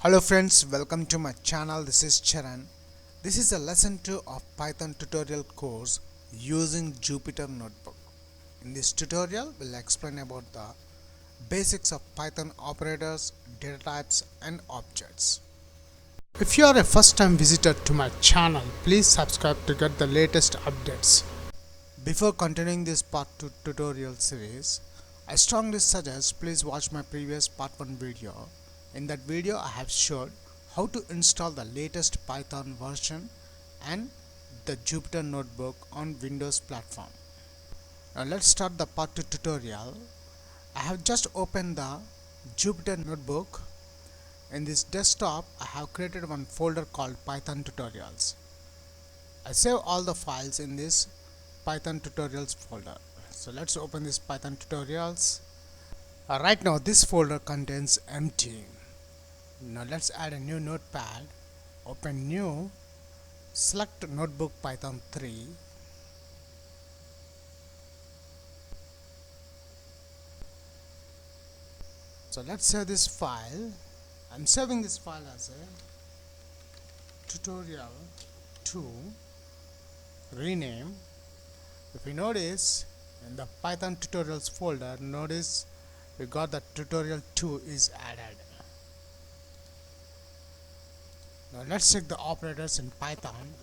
Hello friends, welcome to my channel. This is Charan. This is a lesson 2 of Python tutorial course using Jupyter notebook. In this tutorial, we'll explain about the basics of Python operators, data types and objects. If you are a first time visitor to my channel, please subscribe to get the latest updates. Before continuing this part 2 tutorial series, I strongly suggest please watch my previous part 1 video. In that video I have showed how to install the latest Python version and the Jupyter notebook on Windows platform. Now let's start the part 2 tutorial. I have just opened the Jupyter notebook. In this desktop I have created one folder called Python tutorials. I save all the files in this Python tutorials folder. So let's open this Python tutorials. Right now this folder contains empty. Now let's add a new notepad, open new, select notebook Python 3. So let's save this file. I'm saving this file as a tutorial 2, rename. If you notice in the Python tutorials folder, notice we got the tutorial 2 is added. Now let's check the operators in Python.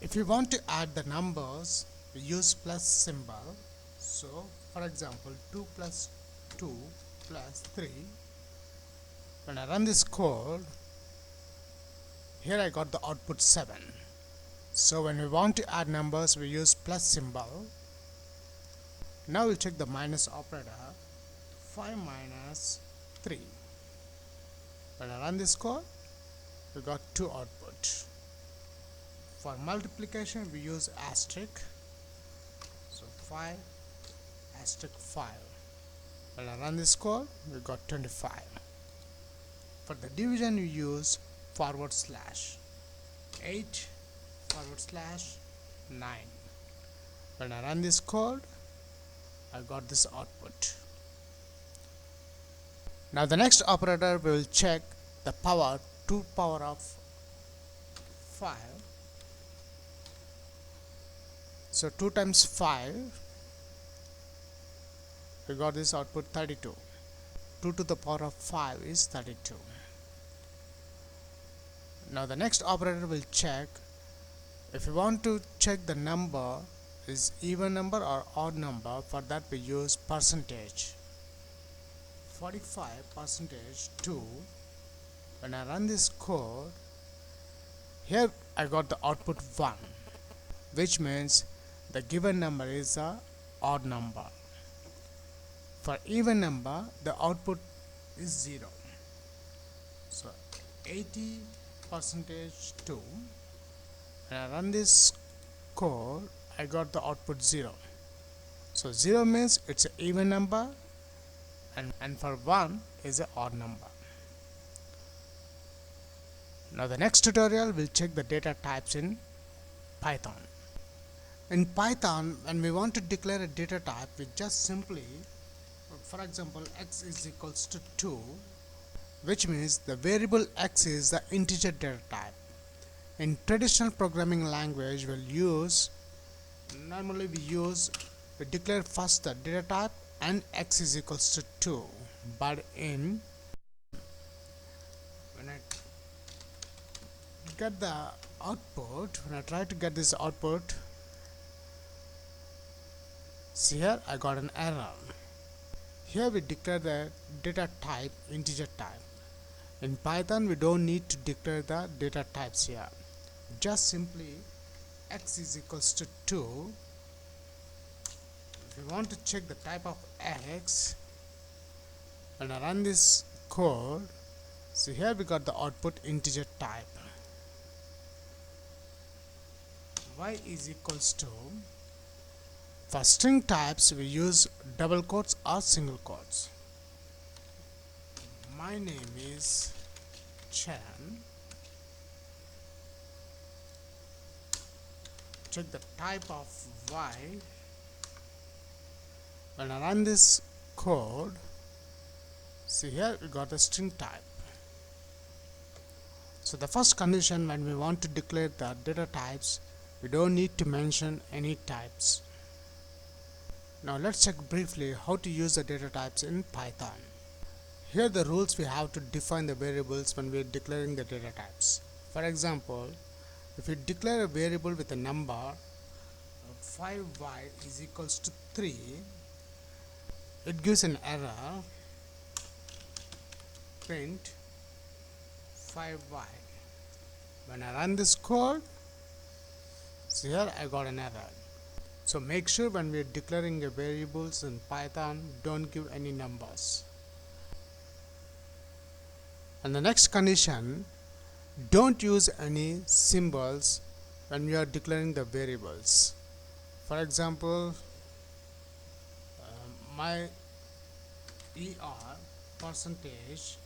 If you want to add the numbers, we use plus symbol. So for example 2 plus 2 plus 3. When I run this code, here I got the output 7. So when we want to add numbers, we use plus symbol. Now we'll check the minus operator. 5 minus 3. When I run this code, we got 2 output. For multiplication we use asterisk. So 5 asterisk 5. When I run this code, we got 25. For the division we use forward slash 8 forward slash 9. When I run this code, I got this output. Now the next operator we will check the power, 2 power of 5. So 2 times 5, we got this output 32. 2 to the power of 5 is 32. Now the next operator will check if you want to check the number is even number or odd number. For that we use percentage. 45 percentage 2. When I run this code, here I got the output 1, which means the given number is a odd number. For even number, the output is 0. So 80 percentage 2. When I run this code, I got the output 0. So 0 means it's an even number, and for 1 is an odd number. Now the next tutorial will check the data types in Python. In Python, when we want to declare a data type, we just simply, for example, x is equals to 2, which means the variable x is the integer data type. In traditional programming language, normally we declare first the data type and x is equals to 2. But when I get the output, when I try to get this output, see here I got an error. Here we declare the data type integer type. In Python we don't need to declare the data types here. Just simply x is equals to 2. If you want to check the type of x, when I run this code, see here we got the output integer type. Y is equals to, for string types we use double quotes or single quotes. My name is Charan. Check the type of y. When I run this code, see here we got a string type. So the first condition, when we want to declare the data types, we don't need to mention any types. Now let's check briefly how to use the data types in Python. Here are the rules we have to define the variables when we are declaring the data types. For example, if we declare a variable with a number 5y is equals to 3, it gives an error, print 5y. When I run this code, see here I got an error. So make sure when we are declaring a variables in Python, don't give any numbers. And the next condition, don't use any symbols when we are declaring the variables. For example, my ER percentage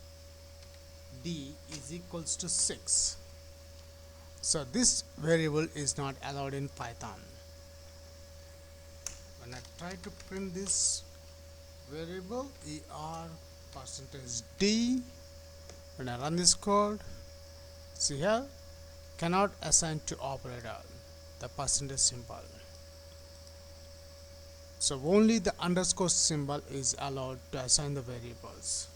D is equals to 6. So this variable is not allowed in Python. When I try to print this variable ER percentage D, when I run this code, see here, cannot assign to operator the percentage symbol. So only the underscore symbol is allowed to assign the variables.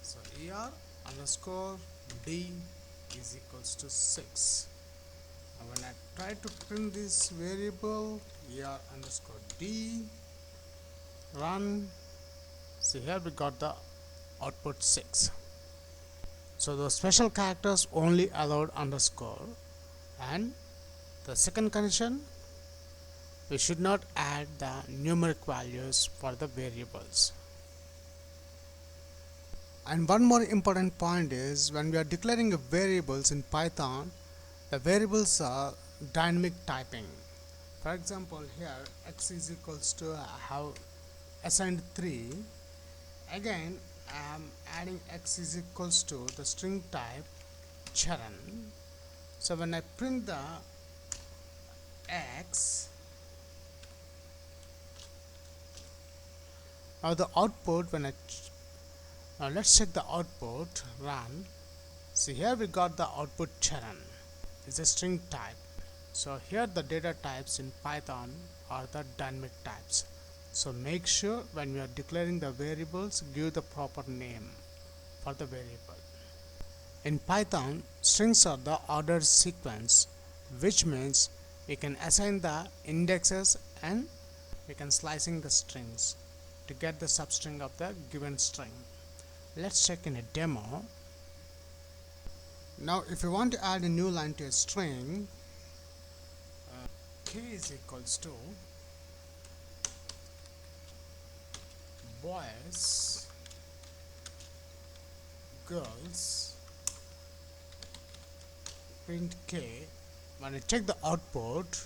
So ER underscore D is equals to 6. And when I try to print this variable ER underscore D, run, see here we got the output 6. So the special characters only allowed underscore. And the second condition, we should not add the numeric values for the variables. And one more important point is, when we are declaring variables in Python, the variables are dynamic typing. For example, here x is equals to, I have assigned 3. Again, I am adding x is equals to the string type Charan. So when I print the x, now the output, when I now let's check the output, run. See here we got the output Charan. It's a string type. So here the data types in Python are the dynamic types. So make sure when we are declaring the variables, give the proper name for the variable. In Python, strings are the ordered sequence, which means we can assign the indexes and we can slicing the strings to get the substring of the given string. Let's check in a demo. Now if you want to add a new line to a string, k is equals to boys, girls, print k. When I check the output,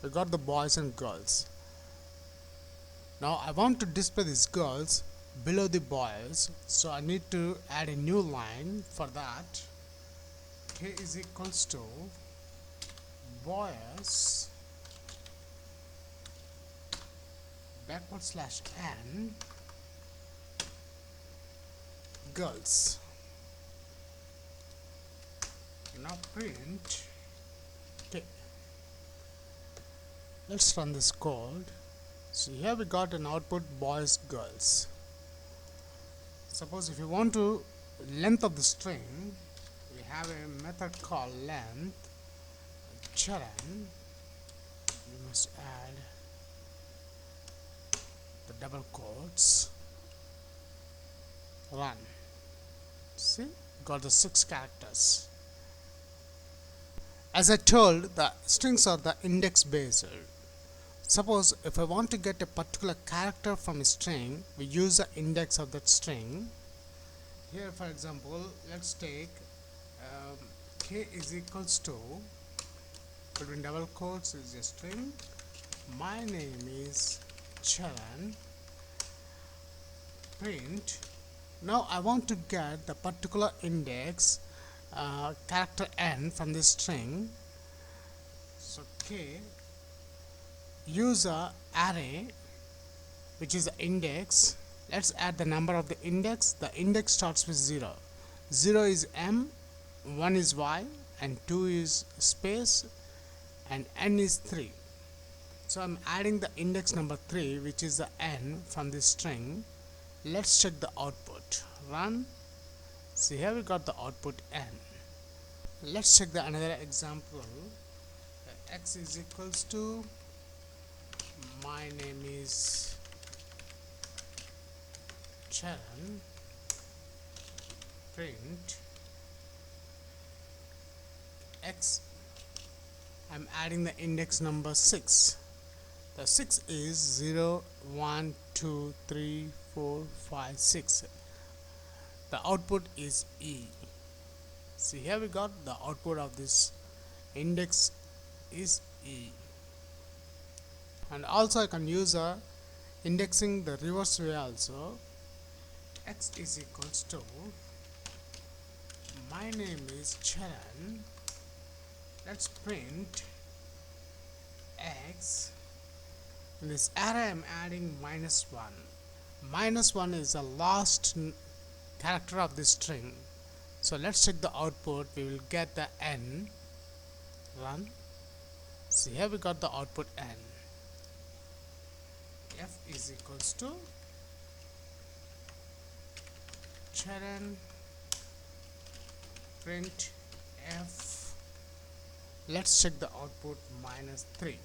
we got the boys and girls. Now I want to display these girls below the boys, so I need to add a new line. For that, k is equals to boys /n girls. Now print k. Let's run this code. So here we got an output boys girls. Suppose if you want to length of the string, we have a method called length Charan. We must add the double quotes, run. See, got the 6 characters. As I told, the strings are the index based. Suppose if I want to get a particular character from a string, we use the index of that string. Here for example, let's take k is equals to, between double quotes is a string, my name is Charan, print. Now I want to get the particular index character n from this string. So k, use a array which is the index Let's add the number of the index. The index starts with 0. 0 is m, 1 is y, and 2 is space, and n is 3. So I'm adding the index number 3, which is the n from this string. Let's check the output. Run. See, here we got the output n. Let's check the another example. X is equals to, my name is Charan, print x. I'm adding the index number 6. The 6 is 0, 1, 2, 3, 4, 5, 6. The output is E. See, here we got the output of this index is E. And also I can use indexing the reverse way also. X is equals to, my name is Charan. Let's print x. In this array I'm adding -1. -1 is the last character of this string. So let's check the output. We will get the n. Run. See, here we got the output n. F is equals to Charan, print f. Let's check the output -3.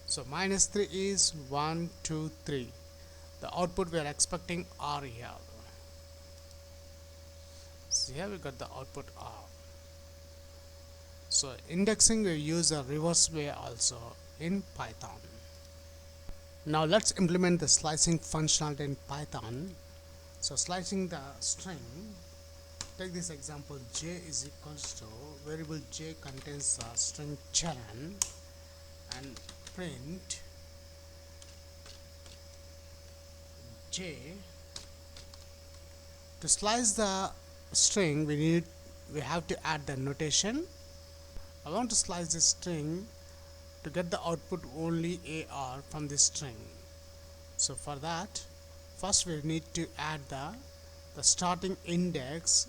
So -3 is 1, 2, 3. The output we are expecting R here. So here we got the output R. So indexing we use a reverse way also in Python. Now let's implement the slicing functionality in Python. So slicing the string, take this example, j is equals to, variable j contains a string Charan, and print j. To slice the string we have to add the notation. I want to slice this string to get the output only AR from this string. So for that, first we need to add the starting index.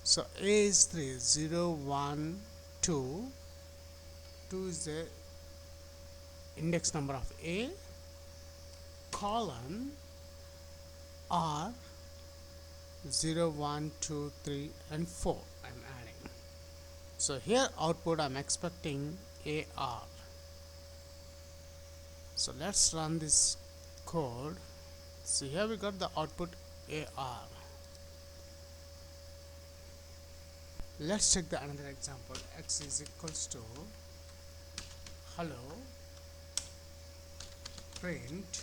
So A is 3, 0, 1, 2. 2 is the index number of A, colon R, 0, 1, 2, 3, and 4 I'm adding. So here output I'm expecting AR. So let's run this code. So here we got the output AR. Let's check the another example. X is equals to, hello, print.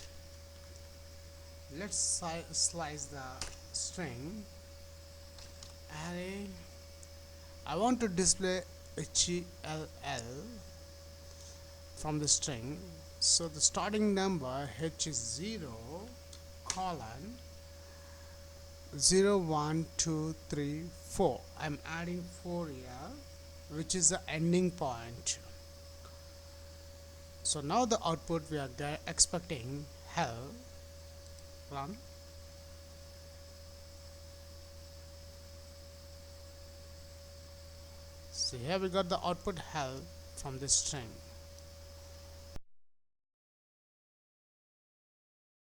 Let's slice the string array. I want to display HELL from the string. So the starting number H is 0, colon 0, 1, 2, 3, 4. I'm adding 4 here, which is the ending point. So now the output we are expecting hell. Run. So here we got the output hell from this string.